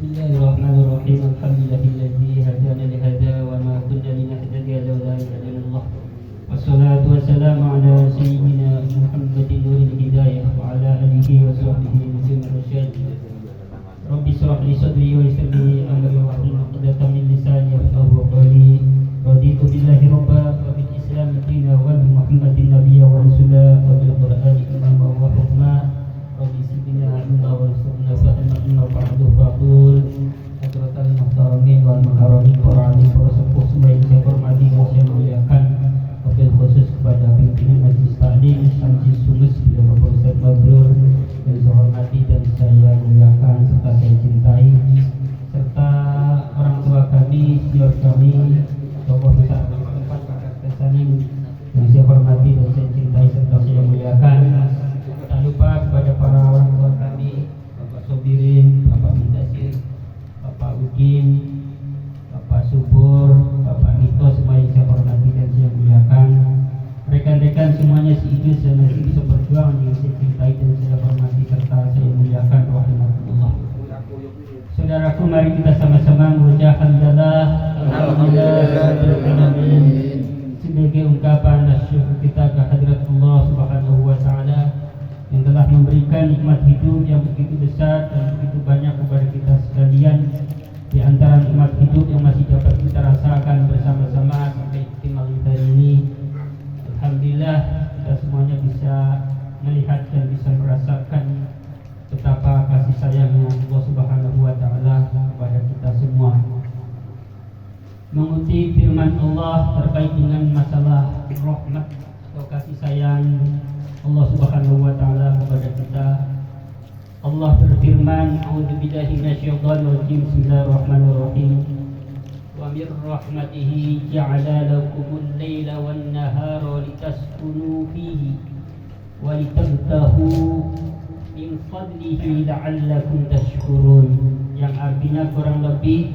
Bismillahirrahmanirrahim. Alhamdulillahilladzi hadana li hadza wa ma kunna linahtadiya laula an hadana Allah. Wassalatu wassalamu ala sayyidina Muhammadin nuril hidayah wa ala alihi wa sahbihi nuril rasyad. Rabbi shrah li sadri wa yassir li amri wa hlul 'uqdatam min lisani yafqahu qawli. Raditu billahi rabba wa bil islam dinan wa bi Muhammadin nabiyya wa rasula wa bil qur'ani imama wa hukma. Rabbi sidina ilma wa rizqna fahma inna ba'du faqul hadratal muhtaramin wal muharamin para alim para sepuh semua yang saya hormati dan saya muliakan, wabil khusus kepada pimpinan Majelis Taklim Samsi Sulus bila Bapak Ustaz Mabrur yang saya hormati dan saya muliakan serta saya cintai, serta orang tua kami, senior kami, tokoh besar tempat Kakak Kesaning yang saya hormati dan saya cintai serta saya muliakan. Tak lupa kepada para orang tua kami, Bapak Sobirin, Bapak Mudasir, Bapak Ukin, Bapak Subur, Bapak Mito, semua yang saya hormati dan saya muliakan. Rekan-rekan semuanya seidus dan nasib seperjuangan yang saya cintai dan saya hormati serta saya muliakan. Rahimahullah. Saudaraku, mari kita sama-sama mengucap hamdalah alhamdulillah sebagai ungkapan syukur kita kehadirat Allah Subhanahu wa taala yang telah memberikan nikmat hidup yang begitu besar dan begitu banyak kepada kita sekalian. Di antara nikmat hidup yang masih dapat kita rasakan bersama-sama sampai malam hari ini, alhamdulillah kita semuanya bisa melihat dan bisa merasakan betapa kasih sayangnya Allah Subhanahu wa taala kepada kita semua. Mengutip firman Allah terkait dengan masalah rahmat atau kasih sayang Allah Subhanahu wa taala kepada kita. Allah berfirman, a'udzubillahi minasyaitonir rajim. Bismillahirrahmanirrahim. Wa mir rahmatihi ja'ala lakumul laila wan nahara litaskunu fihi wa litabtahu min fadlihi la'allakum tashkurun. Yang artinya kurang lebih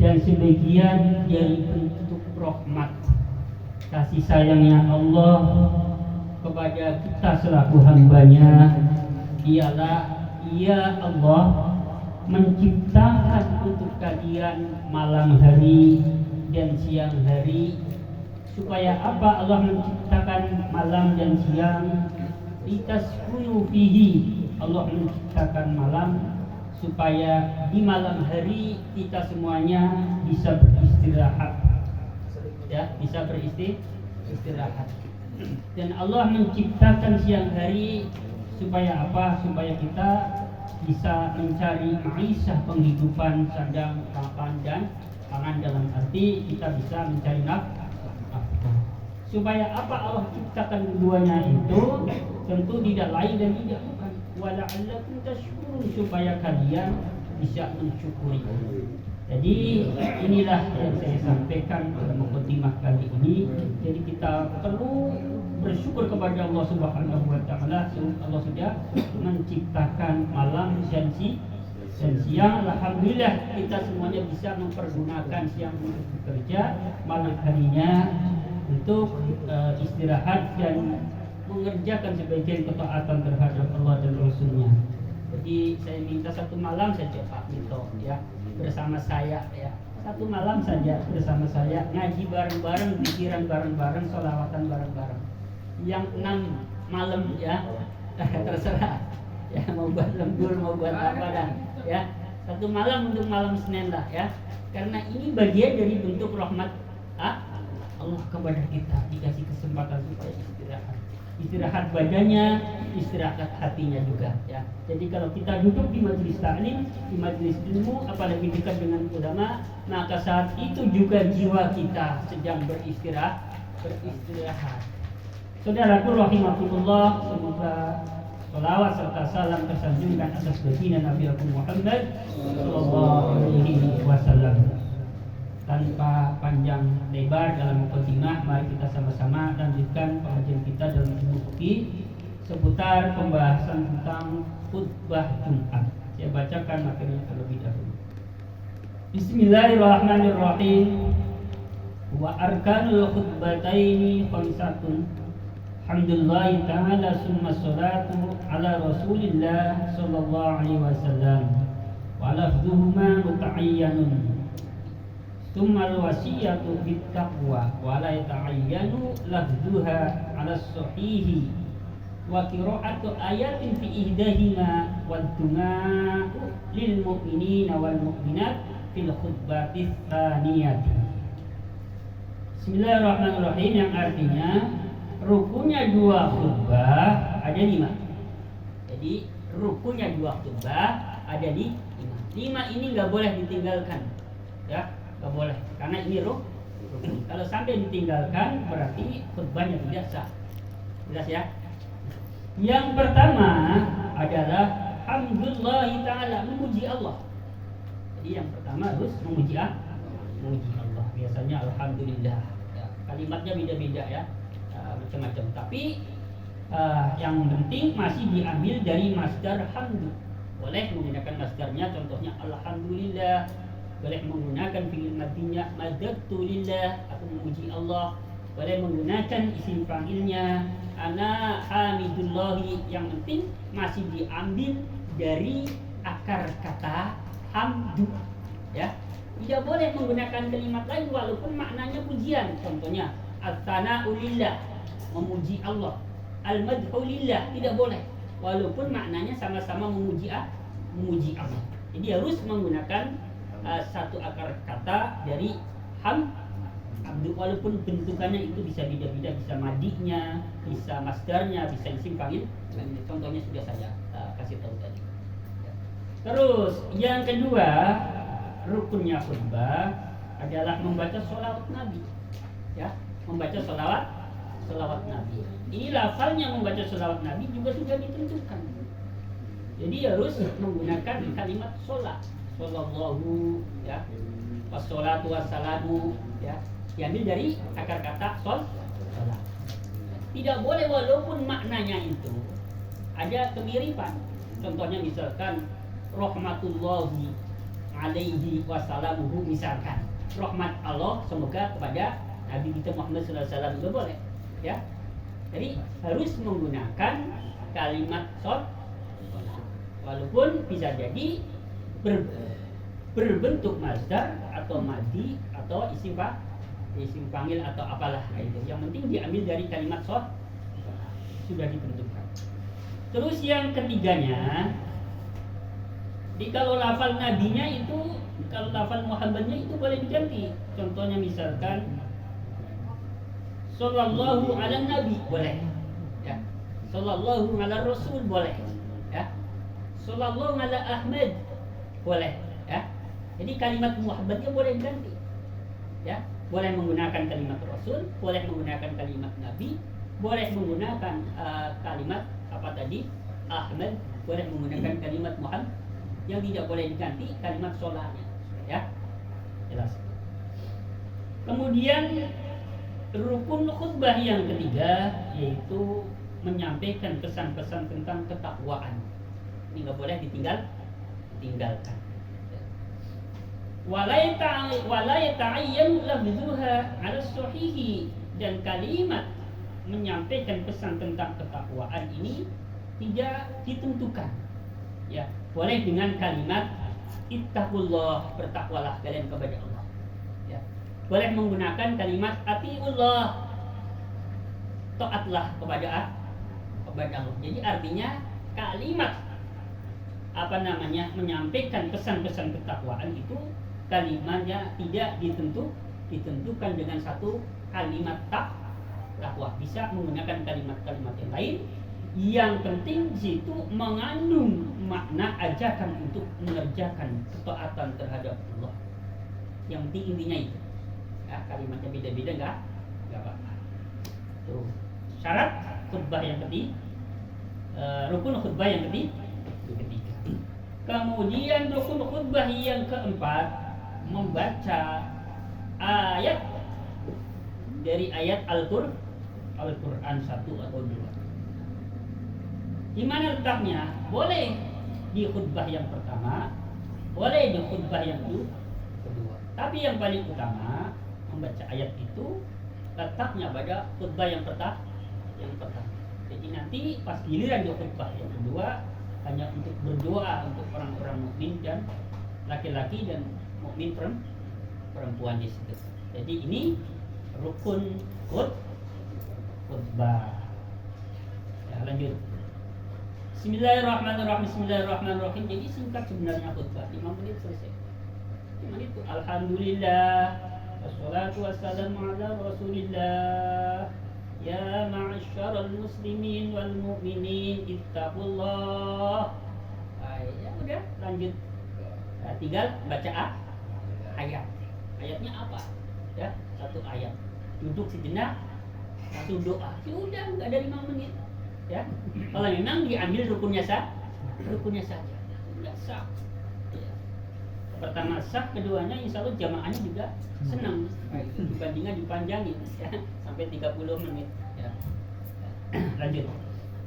dan sebagian dari bentuk rahmat kasih sayangnya Allah kepada kita selaku hambanya ialah Ia Allah menciptakan untuk kalian malam hari dan siang hari. Supaya apa Allah menciptakan malam dan siang? Litaskunu fihi. Allah menciptakan malam supaya di malam hari kita semuanya bisa beristirahat, ya, bisa beristirahat. Dan Allah menciptakan siang hari supaya apa? Supaya kita bisa mencari maisha, penghidupan, sedang makan dan pangan, dalam arti kita bisa mencari nafkah. Supaya apa Allah ciptakan keduanya itu? Tentu tidak lain dan tidak bukan wala'allakum tashkurun, supaya kalian bisa mensyukuri. Jadi inilah yang saya sampaikan pada mukadimah kali ini. Jadi kita perlu bersyukur kepada Allah Subhanahu wa taala. Allah sudah menciptakan malam dan siang. Alhamdulillah kita semuanya bisa mempergunakan siang untuk bekerja, malam harinya untuk istirahat dan mengerjakan sebagian ketaatan terhadap Allah dan Rasulnya. Jadi saya minta satu malam saja Pak Mito, ya, bersama saya, ya, satu malam saja bersama saya, ngaji bareng-bareng, pikiran bareng-bareng, sholawatan bareng-bareng. Yang 6 malam, ya, terserah, ya, mau buat lembur, mau buat apa dan, ya, satu malam untuk malam Senin lah, ya, karena ini bagian dari bentuk rahmat Allah kepada kita, dikasih kesempatan supaya istirahat badannya, istirahat hatinya juga, ya. Jadi kalau kita duduk di majelis taklim, di majelis ilmu, apalagi dekat dengan ulama, maka saat itu juga jiwa kita sedang beristirahat. Saudaraku rahimakumullah, semoga salawat serta salam tersanjungkan atas baginda Nabi Muhammad sallallahu alaihi wasallam. Tanpa panjang lebar dalam mukadimah, mari kita sama-sama lanjutkan pengajian kita dalam ilmu fikih seputar pembahasan tentang khutbah Jumat. Saya bacakan materinya terlebih dahulu. Bismillahirrahmanirrahim. Wa arkanul khutbataini khamsatun. Alhamdulillah ta'ala summa salatu ala Rasulillah sallallahu alaihi wasallam. wa lafdhuhuma muta'ayyanun. Tsummal wasiyatu bit taqwa wa la yata'ayyanu lafdhuha 'ala as-sahihi wa qira'atu ayatin fi ihdahima wad du'a'u lil mu'minina wal mu'minat fil khutbatis tsaniyati. Bismillahirrahmanirrahim, yang artinya rukunnya dua khutbah ada 5. Jadi rukunnya dua khutbah ada di 5. 5 ini nggak boleh ditinggalkan, ya. Gak boleh, karena ini rukun. Kalau sampai ditinggalkan berarti khutbahnya tidak sah. Jelas ya? Yang pertama adalah hamdulillah ta'ala, memuji Allah. Jadi yang pertama harus memuji Allah. Biasanya alhamdulillah. Ya, kalimatnya beda-beda ya, macam-macam. Tapi yang penting masih diambil dari masdar hamdu. Boleh menggunakan masdarnya, contohnya alhamdulillah. Boleh menggunakan fi'il madinya madadtu lillah, aku memuji Allah. Boleh menggunakan isim fa'ilnya ana hamidullahi. Yang penting masih diambil dari akar kata hamdu, ya. Tidak boleh menggunakan kalimat lain walaupun maknanya pujian. Contohnya at-tsana'u lillah, memuji Allah. Al-madhu lillah, tidak boleh walaupun maknanya sama-sama memuji Allah. Jadi harus menggunakan satu akar kata dari hamdu, walaupun bentukannya itu bisa beda-beda, bisa madinya, bisa masdarnya, bisa isim fa'il. Contohnya sudah saya kasih tahu tadi. Terus yang kedua, rukunnya khutbah adalah membaca sholawat Nabi, ya, membaca sholawat Nabi. Ini lafalnya membaca sholawat Nabi juga sudah ditentukan. Jadi harus menggunakan kalimat sholat. Sallallahu, ya, wassalatu wassalamu, ya, diambil dari akar kata sholat. Tidak boleh walaupun maknanya itu ada kemiripan. Contohnya misalkan rahmatullahi alaihi wassalamuhu, misalkan rahmat Allah semoga kepada Nabi kita Muhammad sallallahu alaihi wasallam, itu boleh, ya. Jadi harus menggunakan kalimat sholat walaupun bisa jadi berbentuk masdar atau madi atau isim panggil atau apalah itu. Yang penting diambil dari kalimat shot, sudah ditentukan. Terus yang ketiganya, kalau lafal nabinya itu, kalau lafal Muhammadnya itu boleh diganti. Contohnya misalkan sallallahu ala nabi, boleh, ya. Sallallahu ala rasul, boleh, ya. Sallallahu ala Ahmad, boleh, ya. Jadi kalimat Muhammadnya boleh diganti, ya. Boleh menggunakan kalimat Rasul, boleh menggunakan kalimat Nabi, boleh menggunakan kalimat apa tadi Ahmad, boleh menggunakan kalimat Muhammad. Yang tidak boleh diganti kalimat sholatnya, ya. Jelas. Kemudian rukun khutbah yang ketiga yaitu menyampaikan pesan-pesan tentang ketakwaan. Ini nggak boleh ditinggalkan. Wala yata'ayyan lafdhuha 'ala as-sahihi, dan kalimat menyampaikan pesan tentang ketakwaan ini tidak ditentukan, ya. Boleh dengan kalimat ittaqullah, bertakwalah kalian kepada Allah, ya. Boleh menggunakan kalimat atiullah, taatlah kepada Allah. Jadi artinya kalimat menyampaikan pesan-pesan ketakwaan itu kalimatnya tidak ditentukan dengan satu kalimat takwa. Bisa menggunakan kalimat-kalimat yang lain. Yang penting di situ mengandung makna ajakan untuk mengerjakan ketaatan terhadap Allah. Yang penting intinya itu. Ya, kalimatnya beda-beda enggak apa-apa. Tuh. Syarat khutbah yang ketiga, rukun khutbah yang ketiga. Kemudian rukun khutbah yang keempat, membaca ayat dari ayat Al-Quran 1 atau 2. Di mana letaknya? Boleh di khutbah yang pertama, boleh di khutbah yang kedua. Tapi yang paling utama membaca ayat itu letaknya pada khutbah yang pertama. Jadi nanti pas giliran di khutbah yang kedua hanya untuk berdoa untuk orang-orang mukmin dan laki-laki dan mukmin perempuan di situ. Jadi ini rukun khutbah. Ya, lanjut. Bismillahirrahmanirrahim. Jadi singkat sebenarnya khutbah, 5 menit selesai. 5 menit. Alhamdulillah, wassalatu wassalamu ala Rasulillah. Ya ma'asyaral muslimin wal mu'minin ittaqullah. Ya udah, lanjut. Nah, tinggal baca ayat. Ayatnya apa? Ya, satu ayat. Duduk sejenak, satu doa. Sudah, enggak ada 5 menit. Ya. Kalau memang diambil rukunnya saja. Sudah sah. Ya. Pertama sah, keduanya insya Allah jamaahnya juga senang. Dibandingkan dipanjangin ya, sampai 30 menit. Ya. Lanjut.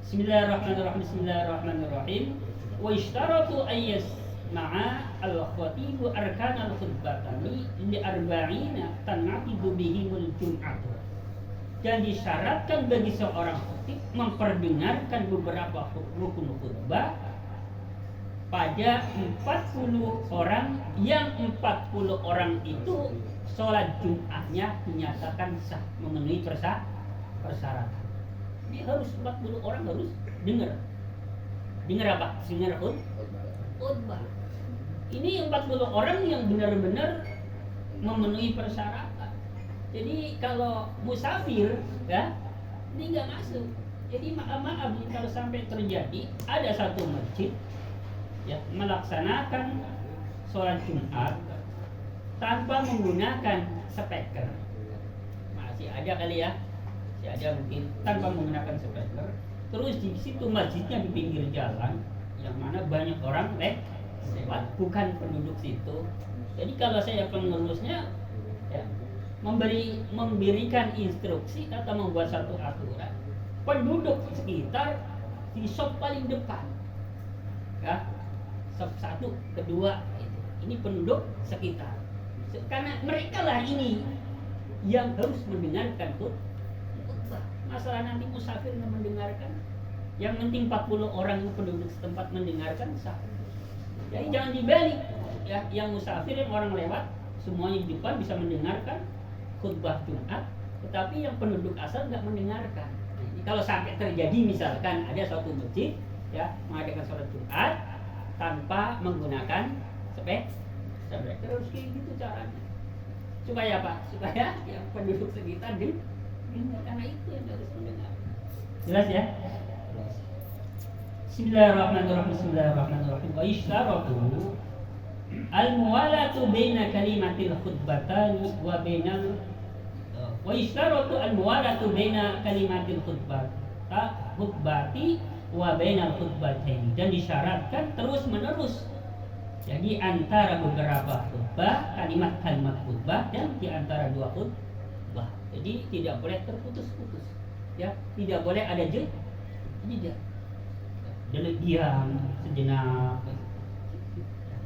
Bismillahirrahmanirrahim. Wa ishtaratu ayyas ma'a al-khatibu arkan al-khutbatani li arba'ina tanaqidu bihimul jum'atu. Dan disyaratkan bagi seorang khatib memperdengarkan beberapa rukun khutbah pada 40 orang, yang 40 orang itu sholat Jumatnya dinyatakan sah, memenuhi persyaratan. Ini harus 40 orang harus dengar. Dengar apa? Dengar khutbah. Ini 40 orang yang benar-benar memenuhi persyaratan. Jadi kalau musafir ya, ini nggak masuk. Jadi maaf kalau sampai terjadi ada satu masjid ya melaksanakan sholat Jumat tanpa menggunakan speaker. Masih ada kali ya, masih ada mungkin tanpa menggunakan speaker. Terus di situ masjidnya di pinggir jalan, yang mana banyak orang lewat, bukan penduduk situ. Jadi kalau saya pengurusnya ya, memberikan instruksi atau membuat satu aturan, penduduk sekitar di sop paling depan ya, sop 1, kedua ini penduduk sekitar, karena mereka lah ini yang harus mendengarkan khutbah. Masalah nanti musafir yang mendengarkan, yang penting 40 orang penduduk setempat mendengarkan sah. Jadi jangan dibalik ya, yang musafir yang orang lewat semuanya di depan bisa mendengarkan khutbah Jumat, tetapi yang penduduk asal nggak mendengarkan. Jadi kalau sampai terjadi misalkan ada suatu masjid ya mengadakan sholat Jumat tanpa menggunakan speaker, terus kayak gitu caranya. Supaya apa? Supaya yang penduduk sekitar dengar, karena itu yang harus mendengar. Jelas ya? Bismillahirrahmanirrahim. Wa yishtaratu al-muwalatu baina kalimatil khutbatani wa bainal wa yishtaratu al-muwalatu baina kalimatil khutbati wa bainal khutbataini, dan disyaratkan terus menerus jadi antara beberapa khutbah, kalimat khutbah, dan di antara dua khutbah. Jadi tidak boleh terputus-putus ya, tidak boleh ada jeda, diam sejenak,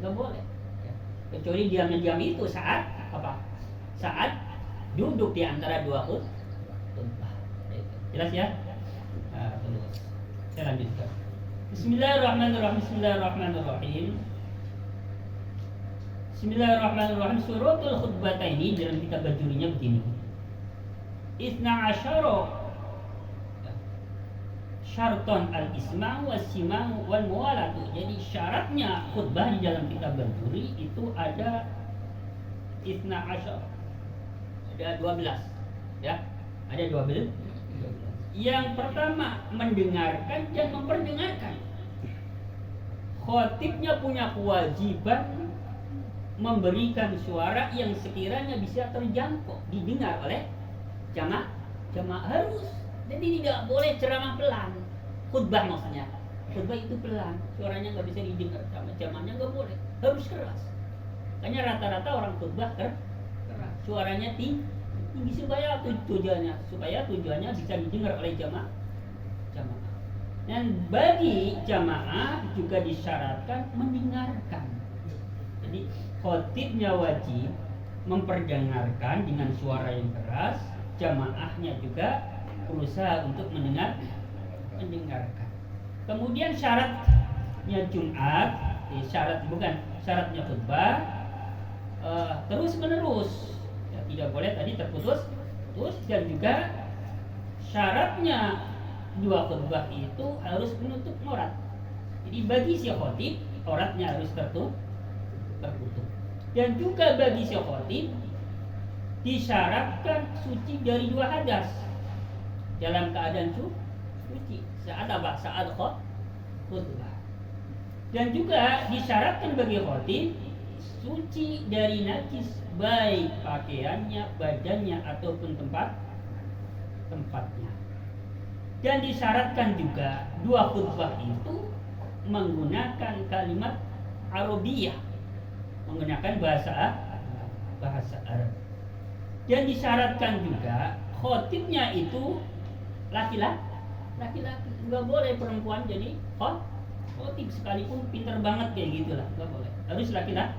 nggak boleh. Kecuali diam itu saat apa? Saat duduk di antara dua khutbah. Jelas ya? Nah, terus saya lanjutkan. Bismillahirrahmanirrahim. Suratul khutbataini dalam kitab bajurinya begini. Isna asyara syarton al-isma'u was-sima'u wal muwalatu. Jadi syaratnya khutbah di dalam kitab bajuri itu ada isna asyar, ada 12 ya, ada 12. Yang pertama mendengarkan dan memperdengarkan. Khatibnya punya kewajiban memberikan suara yang sekiranya bisa terjangkau, didengar oleh jamaah harus. Jadi tidak boleh ceramah pelan. Khutbah maksudnya. Khutbah itu pelan, suaranya nggak bisa didengar, sama jamaahnya nggak boleh, harus keras. Makanya rata-rata orang khutbah keras, suaranya tinggi supaya tujuannya bisa didengar oleh jamaah. Dan bagi jamaah juga disyaratkan mendengarkan. Jadi khatibnya wajib memperdengarkan dengan suara yang keras, jamaahnya juga berusaha untuk mendengarkan. Kemudian syaratnya Jumat syarat bukan syaratnya khutbah terus menerus, ya, tidak boleh tadi terputus dan juga syaratnya dua khutbah itu harus menutup aurat. Jadi bagi si khotib auratnya harus tertutup. Dan juga bagi si khotib disyaratkan suci dari dua hadas dalam keadaan suci saat apa? Saat khutbah. Dan juga disyaratkan bagi khotib suci dari najis baik pakaiannya, badannya ataupun tempatnya. Dan disyaratkan juga dua khutbah itu menggunakan kalimat Arabiyah, menggunakan bahasa Arab. Dan disyaratkan juga khotibnya itu laki-laki, nggak boleh perempuan jadi khotib sekalipun pintar banget kayak gitulah, nggak boleh, harus laki-laki.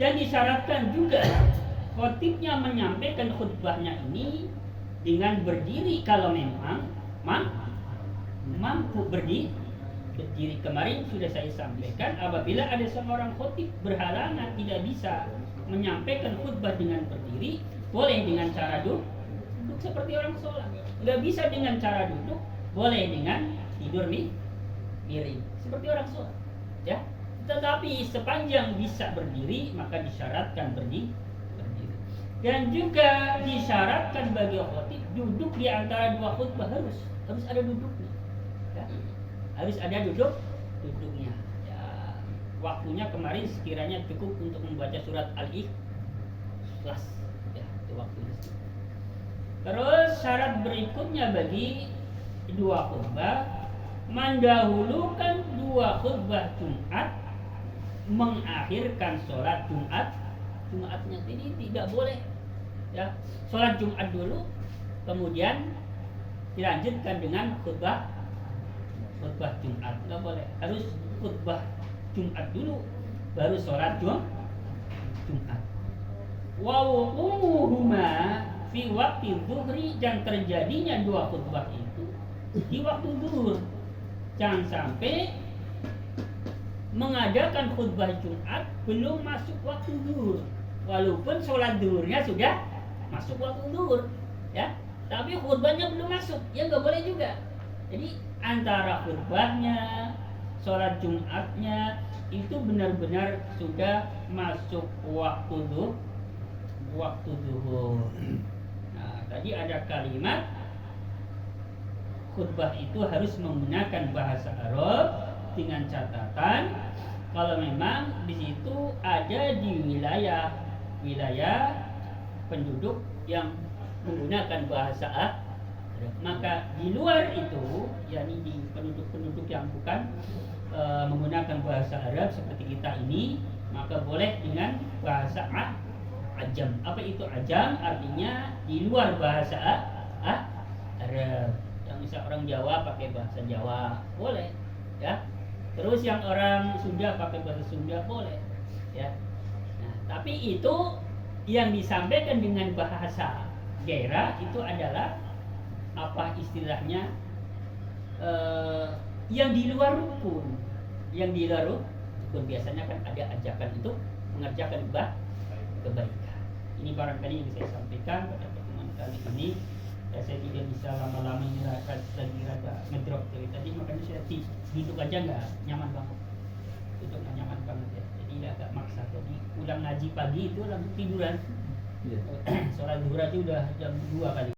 Dan disyaratkan juga khotibnya menyampaikan khutbahnya ini dengan berdiri kalau memang mampu berdiri. Kemarin sudah saya sampaikan, apabila ada seorang khotib berhalangan tidak bisa menyampaikan khutbah dengan berdiri, boleh dengan cara duduk seperti orang sholat. Nggak bisa dengan cara duduk, boleh dengan tidur miring seperti orang sholat, ya. Tetapi sepanjang bisa berdiri maka disyaratkan berdiri. Dan juga disyaratkan bagi khotib duduk di antara dua khutbah, harus ada duduknya, ya. Harus ada duduknya. Ya, waktunya kemarin sekiranya cukup untuk membaca surat Al-Ikhlas, ya, itu waktunya. Terus syarat berikutnya bagi dua khutbah, mendahulukan dua khutbah Jumat, mengakhirkan sholat Jumatnya. Jadi tidak boleh, ya, sholat Jumat dulu kemudian dilanjutkan dengan khutbah Jumat, nggak boleh. Harus khutbah Jumat dulu baru sholat Jumat. Wa wuquhuma fi waqti dhuhri, dan terjadinya dua khutbah itu di waktu zuhur. Jangan sampai mengadakan khutbah Jumat belum masuk waktu zuhur, walaupun sholat zuhurnya sudah masuk waktu zuhur, ya, tapi khutbahnya belum masuk, ya nggak boleh juga. Jadi antara khutbahnya, sholat Jumatnya itu benar-benar sudah masuk waktu zuhur. Nah, tadi ada kalimat khutbah itu harus menggunakan bahasa Arab dengan catatan kalau memang di situ ada di wilayah penduduk yang menggunakan bahasa Arab. Maka di luar itu, yakni di penduduk yang bukan menggunakan bahasa Arab seperti kita ini, maka boleh dengan bahasa Ajam. Apa itu Ajam? Artinya di luar bahasa Arab. Yang bisa orang Jawa pakai bahasa Jawa boleh, ya. Terus yang orang Sunda pakai bahasa Sunda boleh, ya. Nah, tapi itu yang disampaikan dengan bahasa daerah itu adalah apa istilahnya, yang di luar rukun. Yang di luar rukun biasanya kan ada ajakan untuk mengerjakan kebaikan. Ini barangkali yang saya sampaikan pada pertemuan kali ini. Ya, saya tidak bisa lama-lama ini lagi rada ngedrop dari tadi, makanya saya duduk aja nggak nyaman banget. Duduk nggak nyaman banget, ya. Jadi agak maksa. Jadi pulang ngaji pagi itu langsung tiduran. Sholat zuhur aja udah jam 2 kali.